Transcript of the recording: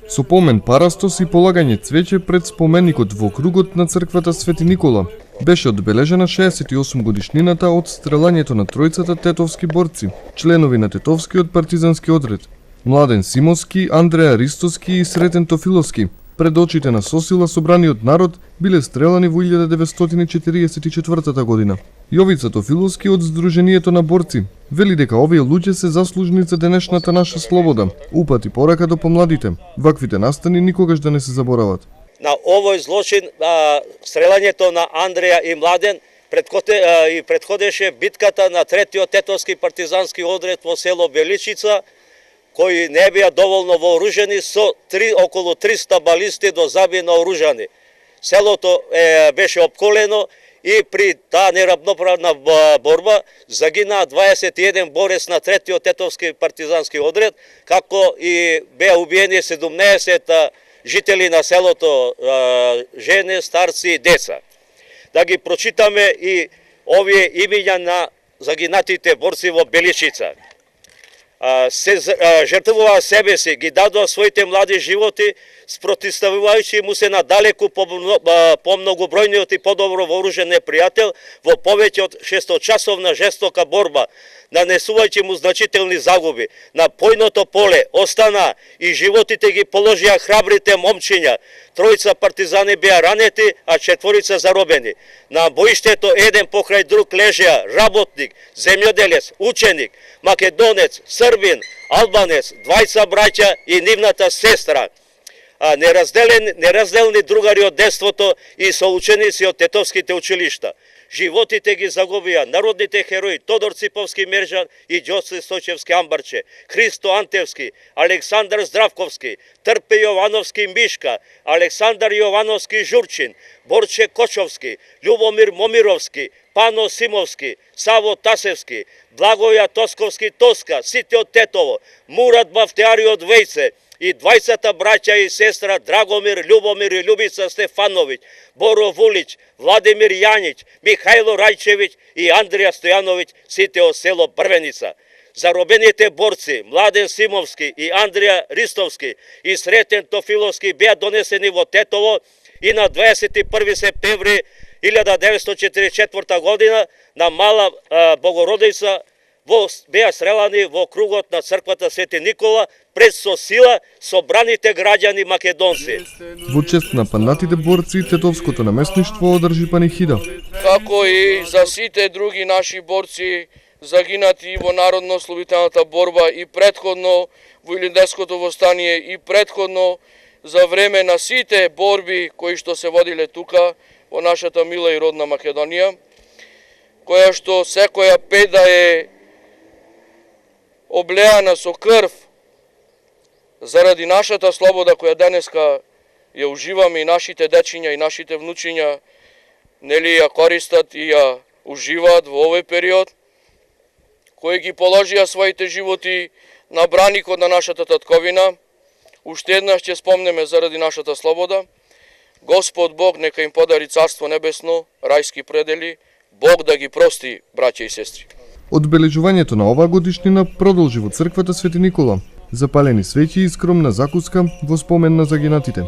Со помен парастос и полагање цвеќе пред споменикот во кругот на црквата Свети Никола беше одбележена 68 годишнината од стрелањето на тројцата тетовски борци, членови на тетовскиот партизански одред, Младен Симовски, Андреја Ристовски и Сретен Тофиловски. Пред очите на сосила собраниот народ биле стрелани во 1944 година. Јовица Тофиловски од Сдруженијето на борци вели дека овие луѓе се заслужни за денешната наша слобода. Упати порака до помладите. Ваквите настани никогаш да не се заборават. На овој злочин, стрелањето на Андреја и Младен предходеше битката на третиот тетовски партизански одред во село Беличица, кои не беа доволно вооружени со околу 300 балисти до заби наоружани. Селото беше опколено и при таа неравноправна борба загинаа 21 борец на третиот тетовски партизански одред, како и беа убиени 17 жители на селото, жени, старци и деца. Да ги прочитаме и овие имиња на загинатите борци во Беличица. Се жртвуваа себе си, ги дадоа своите млади животи, спротивставувајќи му се надалеку по многобројниот и подобро вооружен непријател во повеќе од 6-часовна жестока борба, нанесувајќи му значителни загуби. На појното поле остана и животите ги положија храбрите момчиња. Тројца партизани беа ранети, а 4 заробени. На боиштето еден покрај друг лежеа работник, земјоделец, ученик, македонец, србин, албанец, 2 браќа и нивната сестра. Неразделни другари од детството и соученици од тетовските училишта. Животите ги загубија народните херои Тодор Циповски Мержан и Ѓоце Стојчевски Амбарче, Христо Антевски, Александар Здравковски, Трпе Јовановски Мишка, Александар Јовановски Журчин, Борче Кочовски, Љубомир Момировски, Пано Симовски, Саво Тасевски, Благоја Тосковски Тоска, сите од Тетово, Мурат Бафтеари од Вејце, и 20 браќа и сестра Драгомир, Љубомир и Љубица Стефановиќ, Боро Вулиќ, Владимир Јаниć, Михајло Рајчевиќ и Андреја Стојановиќ, сите од село Брвеница. Заробените борци Младен Симовски и Андреја Ристовски и Сретен Тофиловски беа донесени во Тетово и на 21 септември 1944 година на Мала Богородица беа стрелани во кругот на црквата Свети Никола пред со сила собраните граѓани македонци. Во чест на панатите борци, тетовското наместништво одржи панихида. Како и за сите други наши борци загинати во народно-ослободителната борба и претходно во Илинденското востание и претходно за време на сите борби кои што се водиле тука во нашата мила и родна Македонија, која што секоја педа е облеана со крв заради нашата слобода која денеска ја уживаме и нашите дечиња и нашите внучиња нели ја користат и ја уживаат во овој период, кои ги положија своите животи на браникот на нашата татковина. Уште еднаш ќе спомнеме заради нашата слобода. Господ Бог нека им подари царство небесно, рајски предели, Бог да ги прости, браќа и сестри. Одбележувањето на оваа годишнина продолжи во црквата Свети Никола, запалени свеќи и скромна закуска во спомен на загинатите.